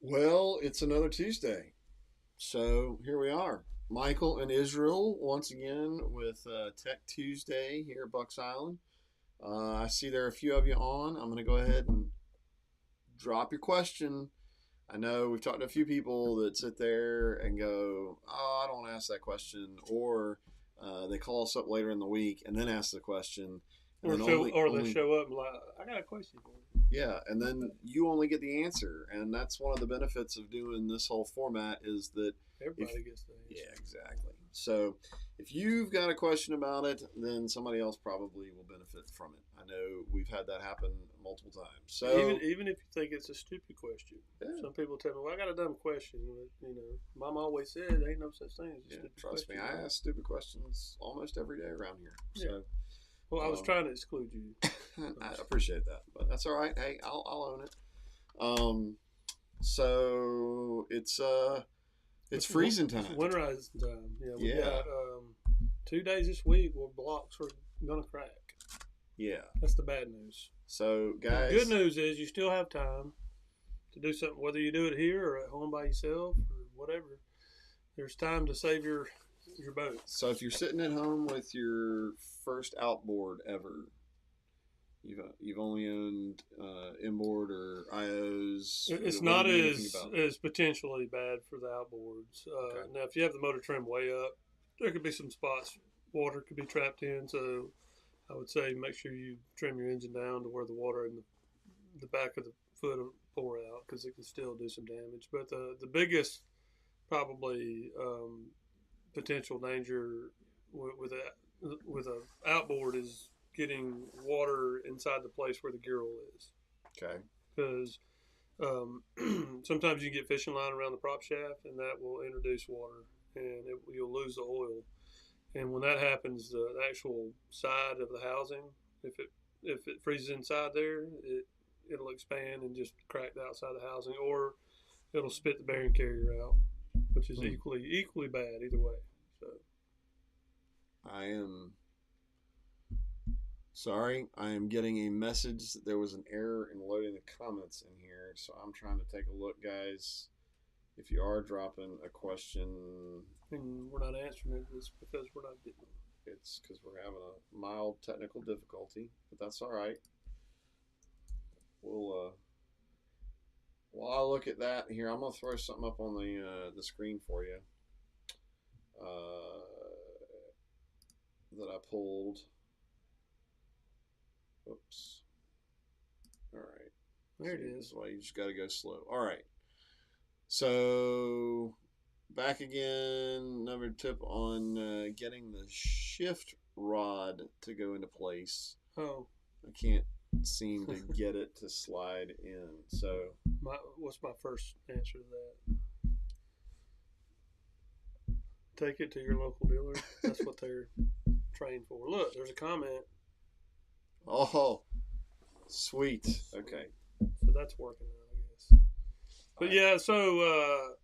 Well, it's another Tuesday. So here we are. Michael and Israel once again with Tech Tuesday here at Bucks Island. I see there are a few of you on. I'm going to go ahead and drop your question. I know we've talked to a few people that sit there and go, "Oh, I don't want to ask that question," or they call us up later in the week and then ask the question, and Or then show, or they only show up and like, I got a question for you. yeah, and then you only get the answer, and that's one of the benefits of doing this whole format is that if Everybody gets the yeah, answer. exactly. So if you've got a question about it, then somebody else probably will benefit from it. I know we've had that happen multiple times. Even So even if you think it's a stupid question, yeah, some people tell me, "Well, I got a dumb question." Mom always said there ain't no such thing as a yeah, stupid trust me, question. I ask stupid questions almost every day around here. Yeah. So Well, I was um, trying to exclude you. I appreciate that, but that's all right. Hey, I'll own it. Um, so it's freezing It's time. winterizing time. Yeah, we Yeah, got 2 days this week where blocks are gonna crack. yeah. That's the bad news. So The good guys, news is you still have time to do something, whether you do it here or at home by yourself or whatever. There's time to save your boat. so if you're sitting at home with your first outboard ever, you've only owned inboard or IOs. It's What do not you know anything about? as potentially bad for the outboards. Okay. Now, if you have the motor trim way up, there could be some spots water could be trapped in. So I would say make sure you trim your engine down to where the water in the back of the foot will pour out because it can still do some damage. But the biggest probably potential danger with a outboard is getting water inside the place where the gear oil is Okay. because sometimes you get fishing line around the prop shaft and that will introduce water and you'll lose the oil. And when that happens, the actual side of the housing, if it freezes inside there, it'll expand and just crack the outside of the housing, or it'll spit the bearing carrier out, which is Hmm. equally bad either way. So I am sorry. I am getting a message that there was an error in loading the comments in here. So I'm trying to take a look, guys. If you are dropping a question, and we're not answering it just because we're not getting it. it's because we're having a mild technical difficulty, but that's all right. We'll while I look at that here, I'm gonna throw something up on the screen for you uh, that I pulled. Oops. All right. There it See, this is. is why you just got to go slow. All right. So back again. Another tip on getting the shift rod to go into place. Oh, I can't seem to get it to slide in. So what's my first answer to that? Take it to your local dealer. That's what they're trained for. Look, there's a comment. oh, sweet. Okay. So that's working now, I guess. But I, yeah, so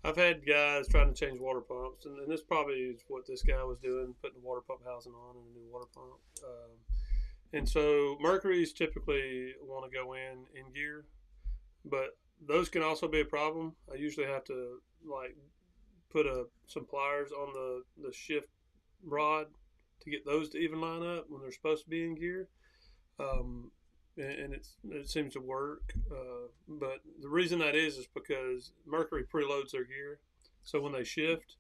I've had guys trying to change water pumps, and this probably is what this guy was doing, putting the water pump housing on and a new water pump. And so Mercury's typically want to go in gear, but those can also be a problem. I usually have to like put some pliers on the shift rod to get those to even line up when they're supposed to be in gear. Um, and it seems to work. But the reason that is because Mercury preloads their gear, so when they shift,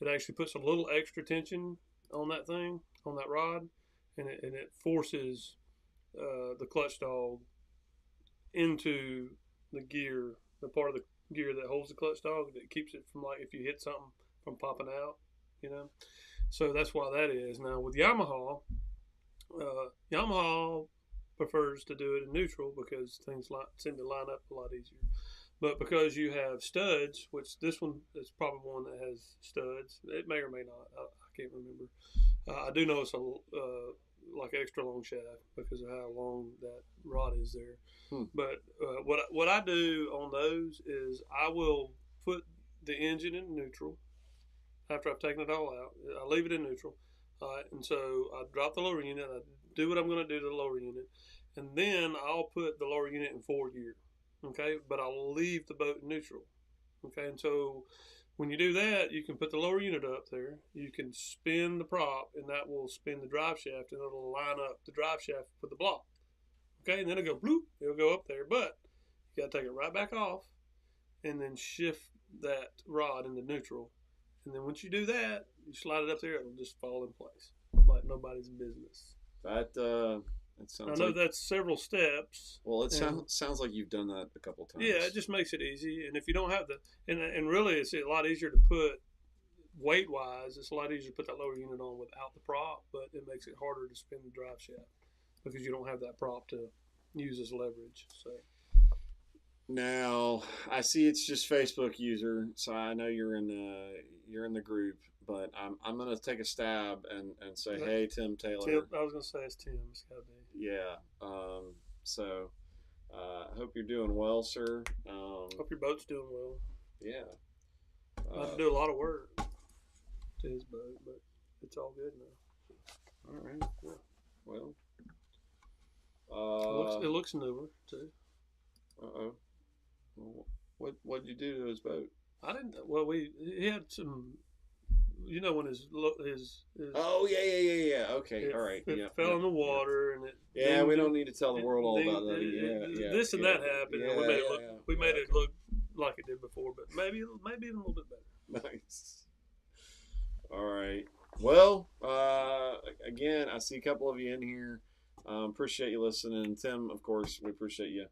it actually puts a little extra tension on that thing, on that rod, and it forces the clutch dog into the gear, the part of the gear that holds the clutch dog that keeps it from, like, if you hit something, from popping out, you know. So that's why that is. Now with Yamaha prefers to do it in neutral because things seem to line up a lot easier. But because you have studs, which this one is probably one that has studs, it may or may not. I can't remember. I do know it's a like extra long shaft because of how long that rod is there. hmm. But what I do on those is I will put the engine in neutral after I've taken it all out. I leave it in neutral. And so I drop the lower unit. I do what I'm going to do to the lower unit, and then I'll put the lower unit in 4 gear. Okay, but I'll leave the boat in neutral. Okay, and so when you do that, you can put the lower unit up there. You can spin the prop, and that will spin the drive shaft, and it'll line up the drive shaft with the block. Okay, and then it'll go bloop. It'll go up there, but you got to take it right back off, and then shift that rod into neutral. And then once you do that, you slide it up there, it'll just fall in place like nobody's business. That I sounds know like, that's several steps. well, it And sounds like you've done that a couple times. yeah, it just makes it easy. And if you don't have the, and really, it's a lot easier to put weight wise. It's a lot easier to put that lower unit on without the prop, but it makes it harder to spin the drive shaft because you don't have that prop to use as leverage. So Now I see it's just Facebook user, so I know you're in the group, but I'm gonna take a stab and say, hey, Tim Taylor. Tim, I was gonna say it's Tim. It's gotta be. Yeah. So hope you're doing well, sir. Hope your boat's doing well. Yeah. I have to do a lot of work to his boat, but it's all good now. All right. Yeah. Well. It looks newer too. Uh-oh. What'd you do to his boat? I didn't. Well, he had some. You know when his Oh yeah. Okay, all right. It fell in the water and it. Yeah, we don't need to tell the world all about that. Yeah. This and that happened. Yeah, and we made it look like it did before, but maybe even a little bit better. Nice. All right. Well, again, I see a couple of you in here. Appreciate you listening. Tim, of course, we appreciate you.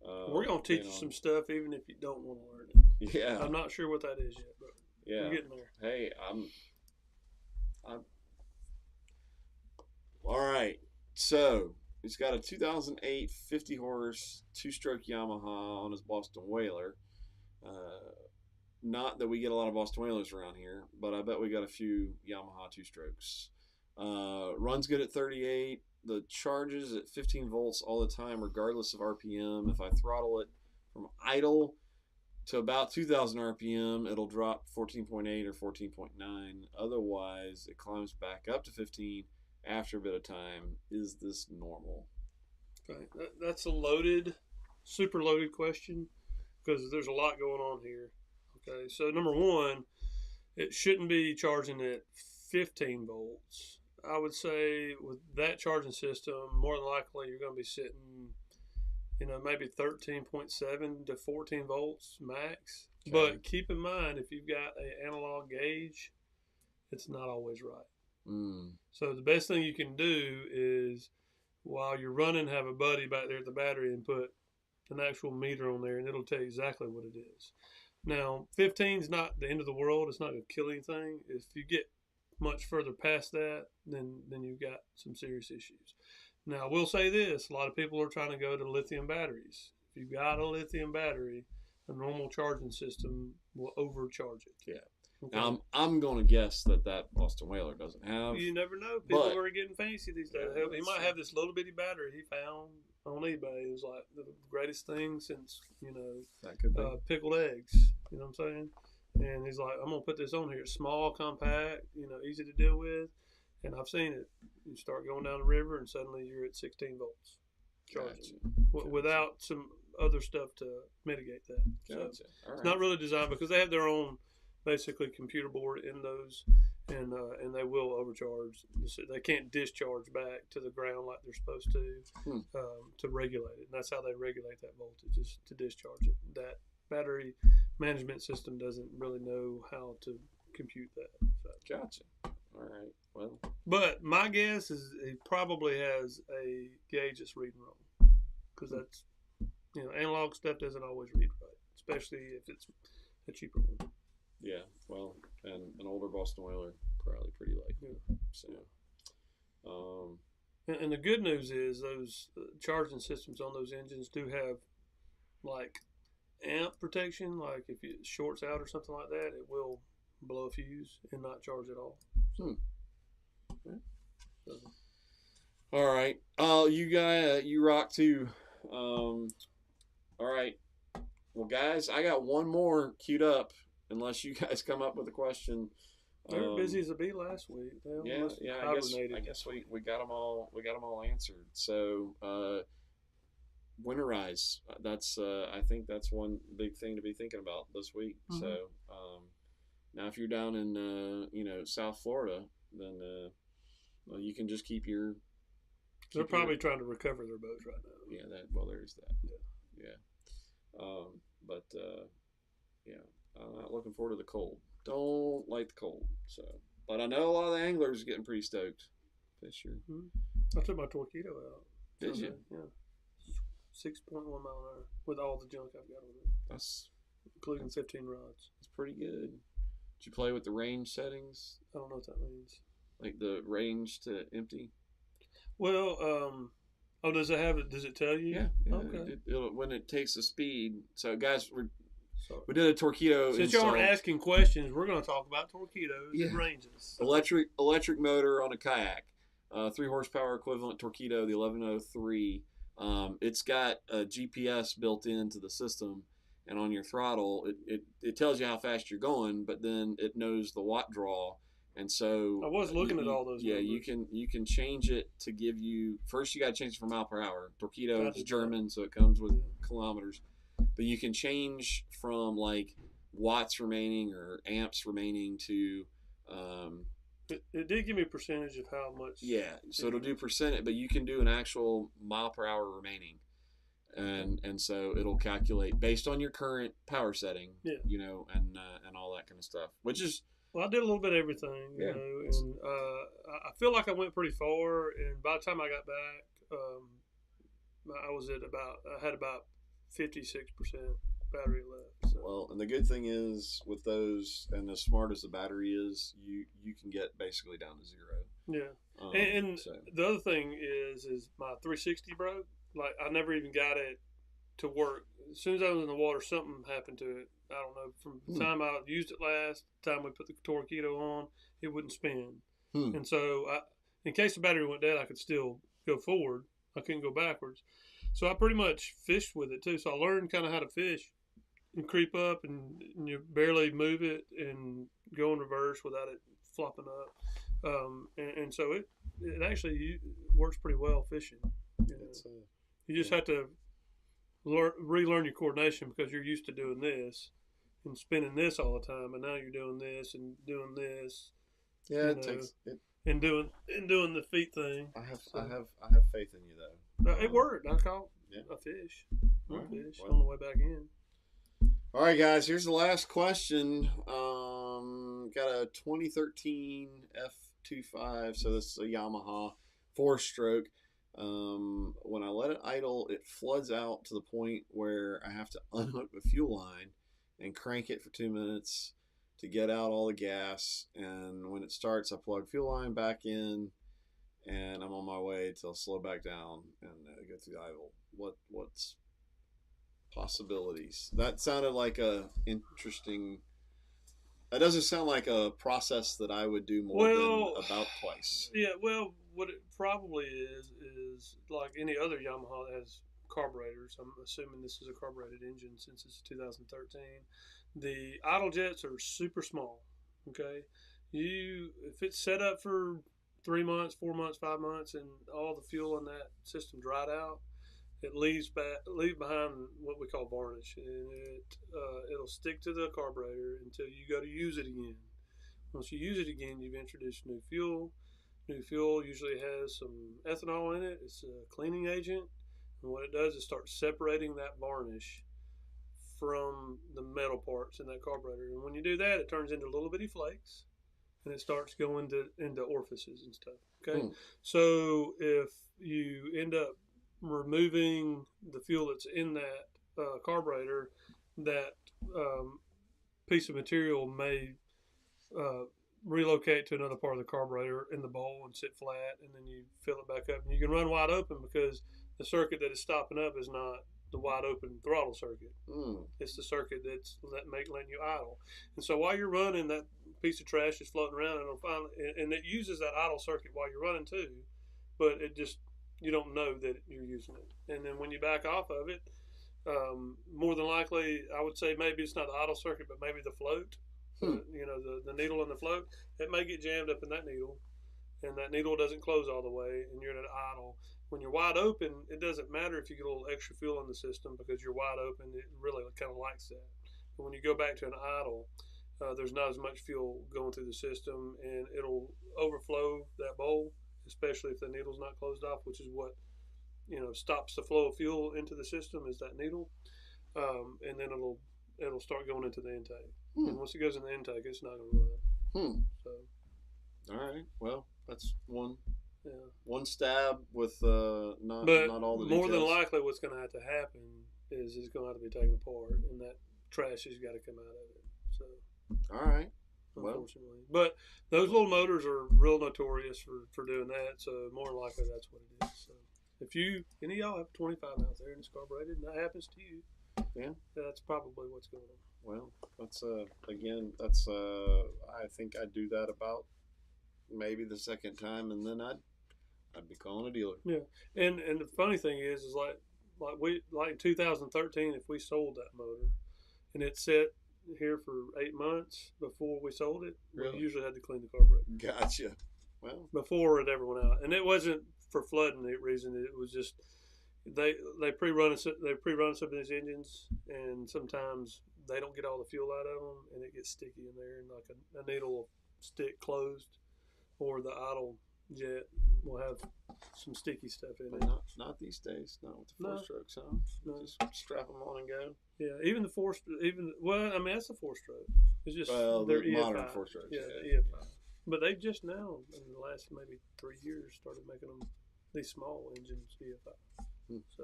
We're gonna teach you some stuff, even if you don't want to learn it. Yeah. I'm not sure what that is yet, but we're getting there. Hey, I'm. All right. So he's got a 2008 50 horse 2-stroke Yamaha on his Boston Whaler. Not that we get a lot of Boston Whalers around here, but I bet we got a few Yamaha 2-strokes. Runs good at 38. The charges at 15 volts all the time, regardless of RPM. If I throttle it from idle to about 2,000 RPM, it'll drop 14.8 or 14.9. Otherwise, it climbs back up to 15 after a bit of time. Is this normal? Okay, that's a super loaded question because there's a lot going on here. Okay, so number one, it shouldn't be charging at 15 volts. I would say with that charging system, more than likely you're going to be sitting, maybe 13.7 to 14 volts max. Okay. But keep in mind, if you've got an analog gauge, it's not always right. So the best thing you can do is, while you're running, have a buddy back there at the battery and put an actual meter on there, and it'll tell you exactly what it is. Now, 15 is not the end of the world. It's not going to kill anything. If you get much further past that, then you've got some serious issues. Now, I will say this. A lot of people are trying to go to lithium batteries. If you've got a lithium battery, a normal charging system will overcharge it. Yeah. Okay. Now, I'm going to guess that Boston Whaler doesn't have. You never know. People are getting fancy these days. He might have this little bitty battery he found on eBay. It was like the greatest thing since, that could be. Pickled eggs. You know what I'm saying? And he's like, I'm going to put this on here. It's small, compact, easy to deal with. And I've seen it. You start going down the river, and suddenly you're at 16 volts charging without some other stuff to mitigate that. Gotcha. So it's not really designed because they have their own, basically, computer board in those, and they will overcharge. They can't discharge back to the ground like they're supposed to regulate it. And that's how they regulate that voltage, is to discharge it. That battery management system doesn't really know how to compute that. So. Gotcha. All right. Well, but my guess is he probably has a gauge that's reading wrong, because that's analog stuff doesn't always read right, especially if it's a cheaper one. Yeah. Well, and an older Boston Whaler probably pretty likely. Yeah. So. And the good news is those charging systems on those engines do have like amp protection. Like if it shorts out or something like that, it will blow a fuse and not charge at all. So, okay. All right. Oh, you rock too. All right. Well, guys, I got one more queued up. Unless you guys come up with a question. They were busy as a bee last week. I guess we got them all. We got them all answered. So winterize. That's I think that's one big thing to be thinking about this week. Mm-hmm. So now, if you're down in South Florida, then well, you can just keep your. They're probably trying to recover their boats right now. Yeah, there's that. Yeah. But yeah, I'm not looking forward to the cold. Don't like the cold. So, but I know a lot of the anglers are getting pretty stoked this year. I took my Torpedo out. Did you? Yeah. 6.1 mile an hour with all the junk I've got on it. That's including 15 rods. That's pretty good. Did you play with the range settings? I don't know what that means. Like the range to empty? Well, does it have it? Does it tell you? Yeah. Okay. When it takes the speed. So, guys, we did a Torpedo. Since y'all are asking questions, we're going to talk about Torpedoes and ranges. Electric motor on a kayak, 3 horsepower equivalent Torpedo, the 1103. It's got a GPS built into the system, and on your throttle, it tells you how fast you're going, but then it knows the watt draw. And so I was looking at all those. Yeah, numbers. you can change it to give you. First, you got to change it for mile per hour. Torpedo is German, so it comes with kilometers. But you can change from like watts remaining or amps remaining to. It did give me a percentage of how much. Yeah, so it'll do percentage, but you can do an actual mile per hour remaining, and so it'll calculate based on your current power setting. Yeah. And all that kind of stuff, which is. Well, I did a little bit of everything, you know, and I feel like I went pretty far. And by the time I got back, I had about 56% battery left. So. Well, and the good thing is with those, and as smart as the battery is, you can get basically down to zero. Yeah, and the other thing is my 360 broke. Like I never even got it to work. As soon as I was in the water, something happened to it. I don't know. From the time I used it last, the time we put the Torpedo on, it wouldn't spin. And so, in case the battery went dead, I could still go forward. I couldn't go backwards. So I pretty much fished with it too. So I learned kind of how to fish and creep up and you barely move it and go in reverse without it flopping up. And so it actually works pretty well fishing. You just have to relearn your coordination because you're used to doing this and spinning this all the time, and now you're doing this and doing this. Yeah, it takes it. And doing the feet thing. I have faith in you though. It worked. I caught a fish. On the way back in. All right, guys. Here's the last question. Got a 2013 F25. So this is a Yamaha 4-stroke. When I let it idle, it floods out to the point where I have to unhook the fuel line and crank it for 2 minutes to get out all the gas. And when it starts, I plug fuel line back in, and I'm on my way to slow back down and go through the idle. What's possibilities? That sounded like a interesting. That doesn't sound like a process that I would do more than about twice. Yeah, well, what it probably is like any other Yamaha that has carburetors. I'm assuming this is a carbureted engine since it's 2013. The idle jets are super small. Okay, if it's set up for 3 months, 4 months, 5 months, and all the fuel in that system dried out, it leaves behind what we call varnish, and it'll stick to the carburetor until you go to use it again. Once you use it again, you've introduced new fuel. New fuel usually has some ethanol in it. It's a cleaning agent, and what it does is start separating that varnish from the metal parts in that carburetor. And when you do that, it turns into little bitty flakes, and it starts going into orifices and stuff. Okay, so if you end up removing the fuel that's in that carburetor, that piece of material may relocate to another part of the carburetor in the bowl and sit flat, and then you fill it back up, and you can run wide open because the circuit that is stopping up is not the wide open throttle circuit. It's the circuit that's letting you idle. And so while you're running, that piece of trash is floating around, and it uses that idle circuit while you're running too, but you don't know that you're using it. And then when you back off of it, more than likely, I would say maybe it's not the idle circuit, but maybe the float. The needle in the float, it may get jammed up in that needle, and that needle doesn't close all the way, and you're at an idle. When you're wide open, it doesn't matter if you get a little extra fuel in the system because you're wide open. It really kind of likes that. But when you go back to an idle, there's not as much fuel going through the system, and it'll overflow that bowl, especially if the needle's not closed off, which is what stops the flow of fuel into the system is that needle, and then it'll start going into the intake. And once it goes in the intake, it's not going to run. So, all right. Well, that's one. Yeah. One stab with not all the more details. than likely, what's going to have to happen is it's going to have to be taken apart, and that trash has got to come out of it. So, all right. Unfortunately, but those little motors are real notorious for doing that. So more than likely, that's what it is. So if any of y'all have 25 out there and it's carbureted, and that happens to you, that's probably what's going on. Well, that's that's I think I'd do that about maybe the second time, and then I'd be calling a dealer. Yeah, and the funny thing is like in 2013, if we sold that motor, and it sat here for 8 months before we sold it, really? We usually had to clean the carburetor. Gotcha. Well, before it ever went out, and it wasn't for flooding reason. It was just they pre-run some of these engines, and sometimes they don't get all the fuel out of them, and it gets sticky in there, and like a needle will stick closed, or the idle jet will have some sticky stuff in it. Not these days. Not with the 4-strokes, huh? No. Just strap them on and go. Yeah, even the that's the 4-stroke. It's just they're EFI. Modern 4-strokes. Yeah, EFI. But they just now, in the last maybe 3 years, started making them these small engines EFI. So.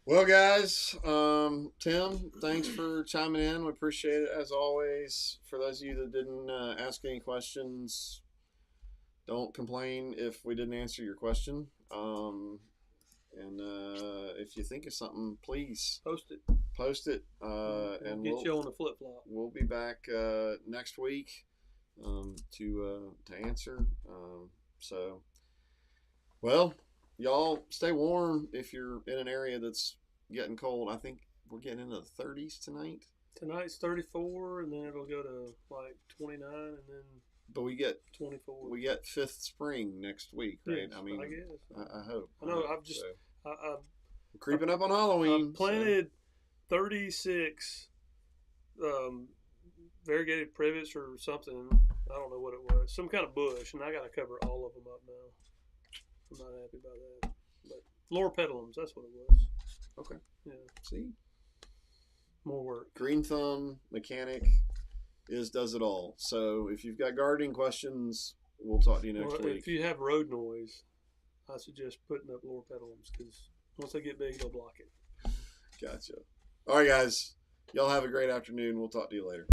Well, guys, Tim, thanks for chiming in. We appreciate it as always. For those of you that didn't ask any questions, don't complain if we didn't answer your question. And if you think of something, please post it. And we'll get you on the flip flop. We'll be back next week to answer. So, well, y'all stay warm if you're in an area that's getting cold. I think we're getting into the 30s tonight. Tonight's 34, and then it'll go to like 29, and then. But we get 24. We get fifth spring next week, right? Yes, I mean, I guess. I hope. I know. I'm creeping up on Halloween. I planted 36 variegated privets or something. I don't know what it was. Some kind of bush, and I got to cover all of them up now. I'm not happy about that. But lower petalums, that's what it was. Okay. Yeah. See? More work. Green Thumb Mechanic does it all. So if you've got gardening questions, we'll talk to you next week. If you have road noise, I suggest putting up lower petalums because once they get big, they'll block it. Gotcha. All right, guys. Y'all have a great afternoon. We'll talk to you later.